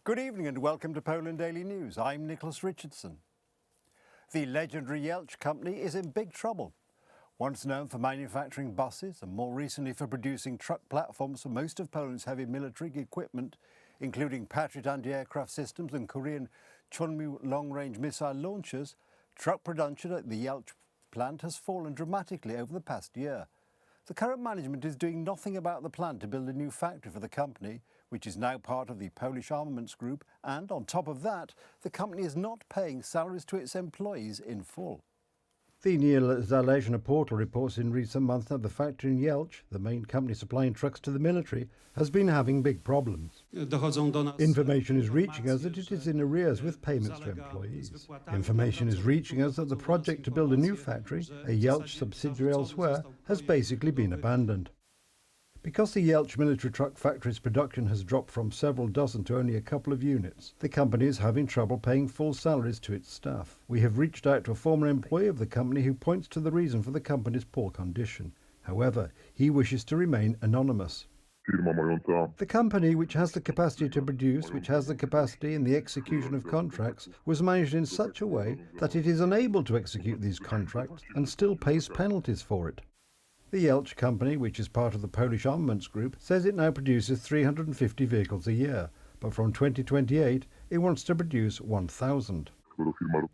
Good evening and welcome to Poland Daily News. I'm Nicholas Richardson. The legendary Jelcz company is in big trouble. Once known for manufacturing buses and more recently for producing truck platforms for most of Poland's heavy military equipment, including Patriot anti-aircraft systems and Korean Chunmoo long-range missile launchers, truck production at the Jelcz plant has fallen dramatically over the past year. The current management is doing nothing about the plan to build a new factory for the company, which is now part of the Polish armaments group, and on top of that, the company is not paying salaries to its employees in full. The Niezależny portal reports in recent months that the factory in Jelcz, the main company supplying trucks to the military, has been having big problems. Information is reaching us that it is in arrears with payments to employees. Information is reaching us that the project to build a new factory, a Jelcz subsidiary elsewhere, has basically been abandoned. Because the Jelcz military truck factory's production has dropped from several dozen to only a couple of units, the company is having trouble paying full salaries to its staff. We have reached out to a former employee of the company who points to the reason for the company's poor condition. However, he wishes to remain anonymous. The company, which has the capacity to produce, which has the capacity in the execution of contracts, was managed in such a way that it is unable to execute these contracts and still pays penalties for it. The Jelcz company, which is part of the Polish armaments group, says it now produces 350 vehicles a year, but from 2028 it wants to produce 1,000.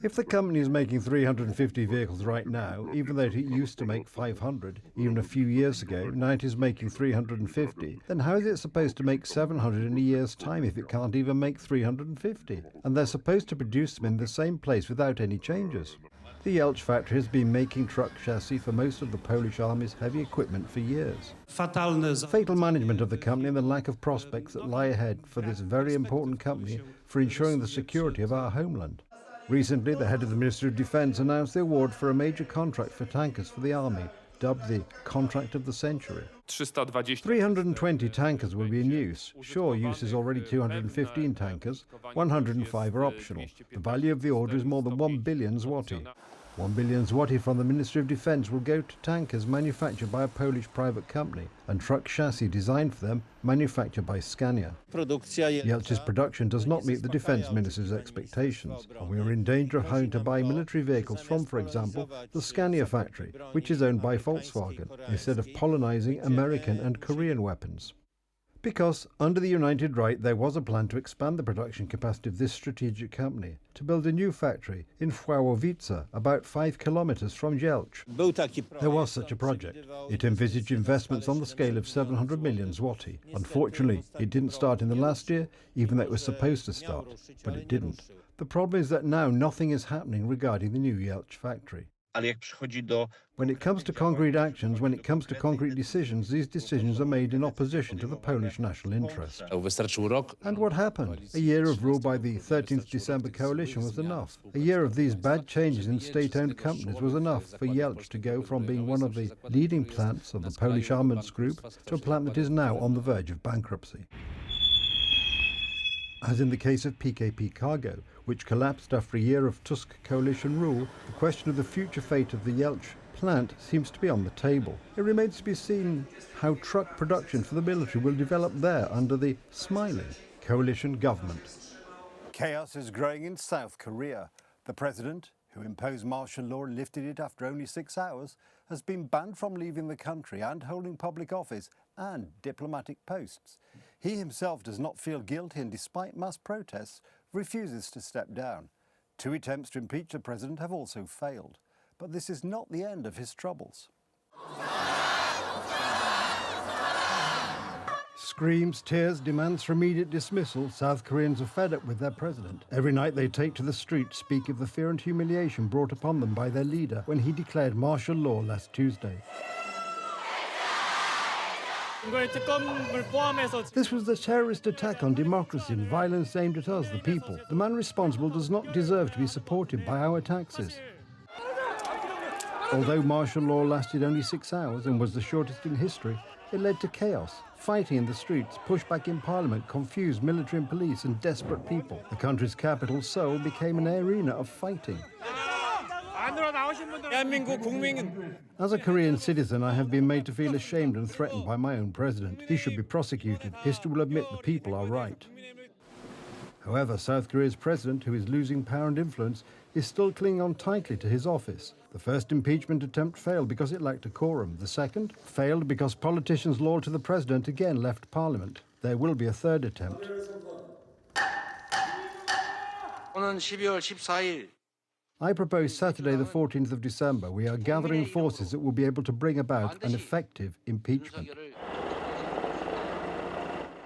If the company is making 350 vehicles right now, even though it used to make 500, even a few years ago, now it is making 350, then how is it supposed to make 700 in a year's time if it can't even make 350? And they're supposed to produce them in the same place without any changes. The Jelcz factory has been making truck chassis for most of the Polish Army's heavy equipment for years. Fatal management of the company and the lack of prospects that lie ahead for this very important company for ensuring the security of our homeland. Recently, the head of the Ministry of Defence announced the award for a major contract for tankers for the Army, dubbed the Contract of the Century. 320 tankers will be in use. Sure, use is already 215 tankers, 105 are optional. The value of the order is more than 1 billion zloty. 1 billion zloty from the Ministry of Defence will go to tankers manufactured by a Polish private company and truck chassis designed for them manufactured by Scania. Jelcz's production does not meet the Defence Minister's expectations, and we are in danger of having to buy military vehicles from, for example, the Scania factory, which is owned by Volkswagen, instead of Polonizing American and Korean weapons. Because, under the United Right, there was a plan to expand the production capacity of this strategic company, to build a new factory in Włowice, about 5 kilometers from Jelcz. There was such a project. It envisaged investments on the scale of 700 million zloty. Unfortunately, it didn't start in the last year, even though it was supposed to start, but it didn't. The problem is that now nothing is happening regarding the new Jelcz factory. When it comes to concrete actions, when it comes to concrete decisions, these decisions are made in opposition to the Polish national interest. And what happened? A year of rule by the 13th December coalition was enough. A year of these bad changes in state-owned companies was enough for Jelcz to go from being one of the leading plants of the Polish armaments group to a plant that is now on the verge of bankruptcy. As in the case of PKP Cargo, which collapsed after a year of Tusk coalition rule, the question of the future fate of the Jelcz plant seems to be on the table. It remains to be seen how truck production for the military will develop there under the smiling coalition government. Chaos is growing in South Korea. The president, who imposed martial law and lifted it after only 6 hours, has been banned from leaving the country and holding public office and diplomatic posts. He himself does not feel guilty and, despite mass protests, refuses to step down. 2 attempts to impeach the president have also failed. But this is not the end of his troubles. Screams, tears, demands for immediate dismissal. South Koreans are fed up with their president. Every night they take to the streets, speak of the fear and humiliation brought upon them by their leader when he declared martial law last Tuesday. This was the terrorist attack on democracy and violence aimed at us, the people. The man responsible does not deserve to be supported by our taxes. Although martial law lasted only 6 hours and was the shortest in history, it led to chaos, fighting in the streets, pushback in parliament, confused military and police, and desperate people. The country's capital, Seoul, became an arena of fighting. As a Korean citizen, I have been made to feel ashamed and threatened by my own president. He should be prosecuted. History will admit the people are right. However, South Korea's president, who is losing power and influence, is still clinging on tightly to his office. The first impeachment attempt failed because it lacked a quorum. The second failed because politicians loyal to the president again left parliament. There will be a third attempt. I propose Saturday the 14th of December. We are gathering forces that will be able to bring about an effective impeachment.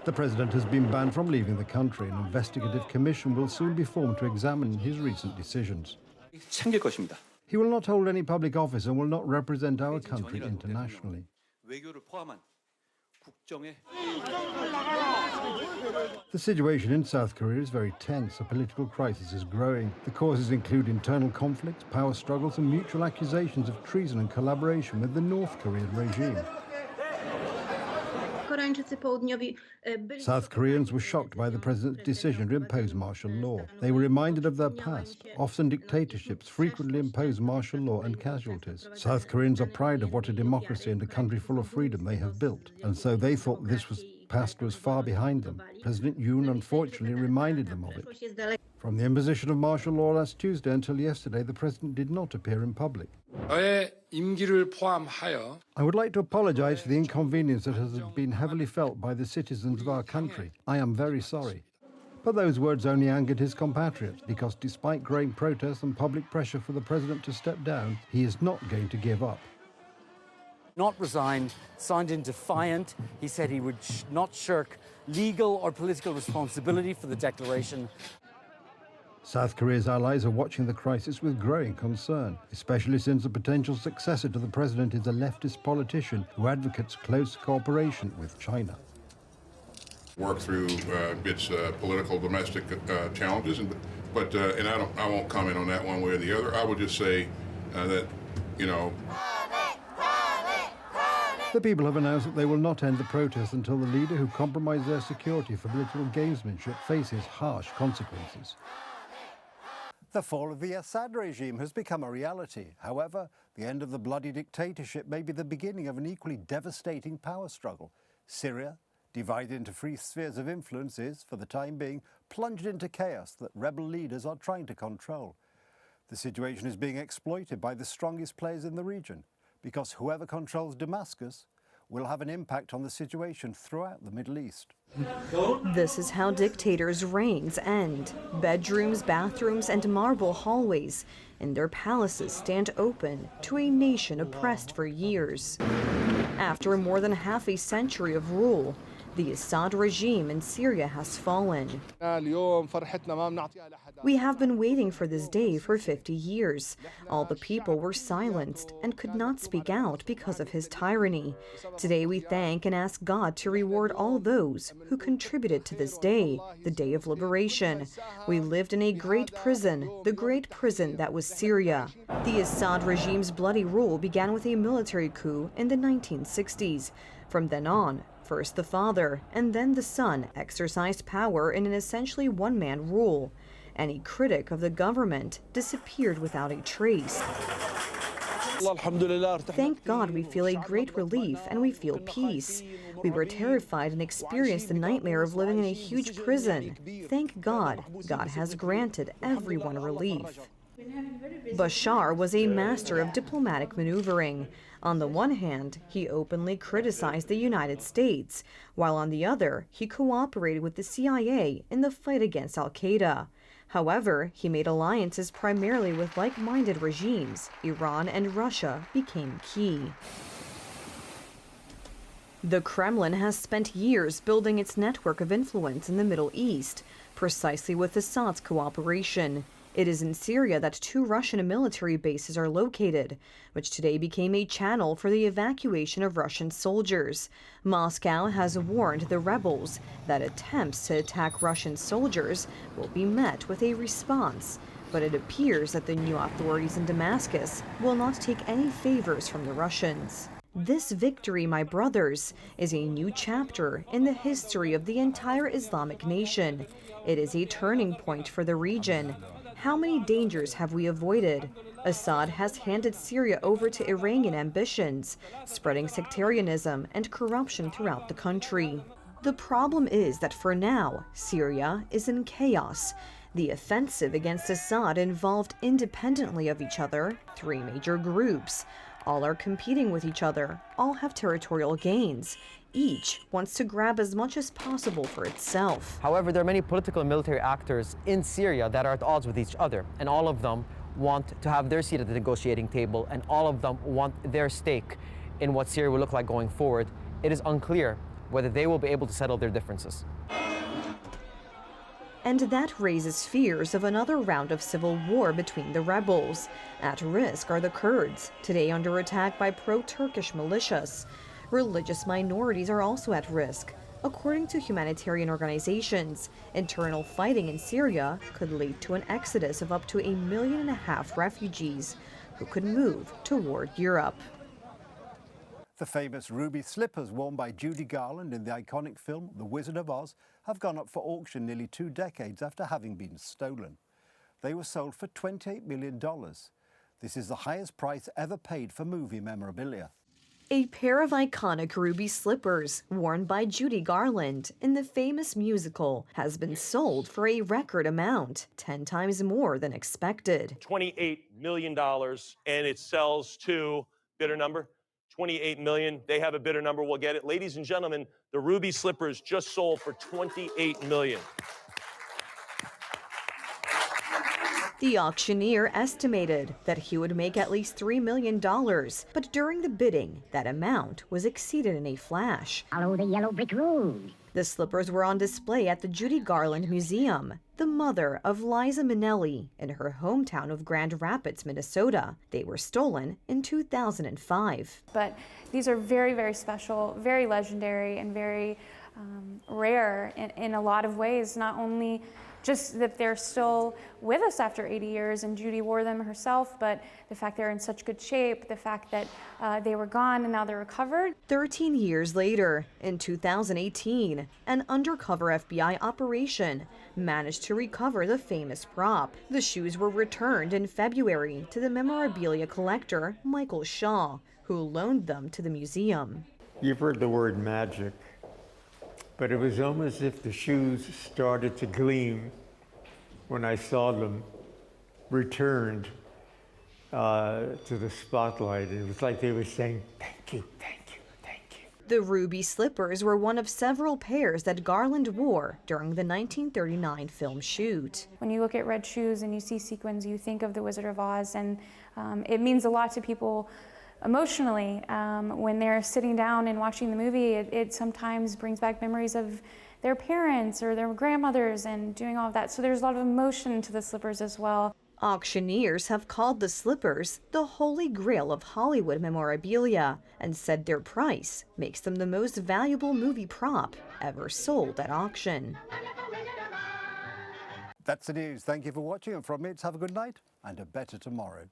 The president has been banned from leaving the country. An investigative commission will soon be formed to examine his recent decisions. He will not hold any public office and will not represent our country internationally. The situation in South Korea is very tense. A political crisis is growing. The causes include internal conflicts, power struggles, and mutual accusations of treason and collaboration with the North Korean regime. South Koreans were shocked by the president's decision to impose martial law. They were reminded of their past. Often dictatorships frequently impose martial law and casualties. South Koreans are proud of what a democracy and a country full of freedom they have built, and so they thought past was far behind them. President Yoon unfortunately reminded them of it. From the imposition of martial law last Tuesday until yesterday, the president did not appear in public. I would like to apologize for the inconvenience that has been heavily felt by the citizens of our country. I am very sorry. But those words only angered his compatriots, because despite growing protests and public pressure for the president to step down, he is not going to give up. Not resign, signed in defiant. He said he would not shirk legal or political responsibility for the declaration. South Korea's allies are watching the crisis with growing concern, especially since the potential successor to the president is a leftist politician who advocates close cooperation with China. Work through its political domestic challenges, but I won't comment on that one way or the other. I would just say that, you know. The people have announced that they will not end the protests until the leader who compromised their security for political gamesmanship faces harsh consequences. The fall of the Assad regime has become a reality. However, the end of the bloody dictatorship may be the beginning of an equally devastating power struggle. Syria, divided into three spheres of influence, is, for the time being, plunged into chaos that rebel leaders are trying to control. The situation is being exploited by the strongest players in the region, because whoever controls Damascus will have an impact on the situation throughout the Middle East. This is how dictators' reigns end. Bedrooms, bathrooms, and marble hallways in their palaces stand open to a nation oppressed for years. After more than half a century of rule, the Assad regime in Syria has fallen. We have been waiting for this day for 50 years. All the people were silenced and could not speak out because of his tyranny. Today we thank and ask God to reward all those who contributed to this day, the day of liberation. We lived in a great prison, the great prison that was Syria. The Assad regime's bloody rule began with a military coup in the 1960s. From then on, first the father and then the son exercised power in an essentially one-man rule. Any critic of the government disappeared without a trace. Thank God we feel a great relief and we feel peace. We were terrified and experienced the nightmare of living in a huge prison. Thank God, God has granted everyone relief. Bashar was a master of diplomatic maneuvering. On the one hand, he openly criticized the United States, while on the other, he cooperated with the CIA in the fight against al-Qaeda. However, he made alliances primarily with like-minded regimes. Iran and Russia became key. The Kremlin has spent years building its network of influence in the Middle East, precisely with Assad's cooperation. It is in Syria that 2 Russian military bases are located, which today became a channel for the evacuation of Russian soldiers. Moscow has warned the rebels that attempts to attack Russian soldiers will be met with a response. But it appears that the new authorities in Damascus will not take any favors from the Russians. This victory, my brothers, is a new chapter in the history of the entire Islamic nation. It is a turning point for the region. How many dangers have we avoided? Assad has handed Syria over to Iranian ambitions, spreading sectarianism and corruption throughout the country. The problem is that for now, Syria is in chaos. The offensive against Assad involved independently of each other 3 major groups. All are competing with each other, all have territorial gains. Each wants to grab as much as possible for itself. However, there are many political and military actors in Syria that are at odds with each other, and all of them want to have their seat at the negotiating table, and all of them want their stake in what Syria will look like going forward. It is unclear whether they will be able to settle their differences. And that raises fears of another round of civil war between the rebels. At risk are the Kurds, today under attack by pro-Turkish militias. Religious minorities are also at risk. According to humanitarian organizations, internal fighting in Syria could lead to an exodus of up to 1.5 million refugees who could move toward Europe. The famous ruby slippers worn by Judy Garland in the iconic film The Wizard of Oz have gone up for auction nearly 2 decades after having been stolen. They were sold for $28 million. This is the highest price ever paid for movie memorabilia. A pair of iconic ruby slippers worn by Judy Garland in the famous musical has been sold for a record amount, 10 times more than expected. $28 million, and it sells to, bidder number, 28 million. They have a bidder number, we'll get it. Ladies and gentlemen, the ruby slippers just sold for 28 million. The auctioneer estimated that he would make at least $3 million, but during the bidding, that amount was exceeded in a flash. Follow the yellow brick road. The slippers were on display at the Judy Garland Museum, the mother of Liza Minnelli, in her hometown of Grand Rapids, Minnesota. They were stolen in 2005. But these are very, very special, very legendary, and very rare in a lot of ways. Not only just that they're still with us after 80 years and Judy wore them herself, but the fact they're in such good shape, the fact that they were gone and now they're recovered. 13 years later, in 2018, an undercover FBI operation managed to recover the famous prop. The shoes were returned in February to the memorabilia collector Michael Shaw, who loaned them to the museum. You've heard the word magic, but it was almost as if the shoes started to gleam when I saw them returned to the spotlight. It was like they were saying, thank you, thank you, thank you. The ruby slippers were one of several pairs that Garland wore during the 1939 film shoot. When you look at red shoes and you see sequins, you think of The Wizard of Oz, and it means a lot to people emotionally. When they're sitting down and watching the movie, it sometimes brings back memories of their parents or their grandmothers and doing all of that. So there's a lot of emotion to the slippers as well. Auctioneers have called the slippers the holy grail of Hollywood memorabilia and said their price makes them the most valuable movie prop ever sold at auction. That's the news. Thank you for watching, and from me, it's have a good night and a better tomorrow.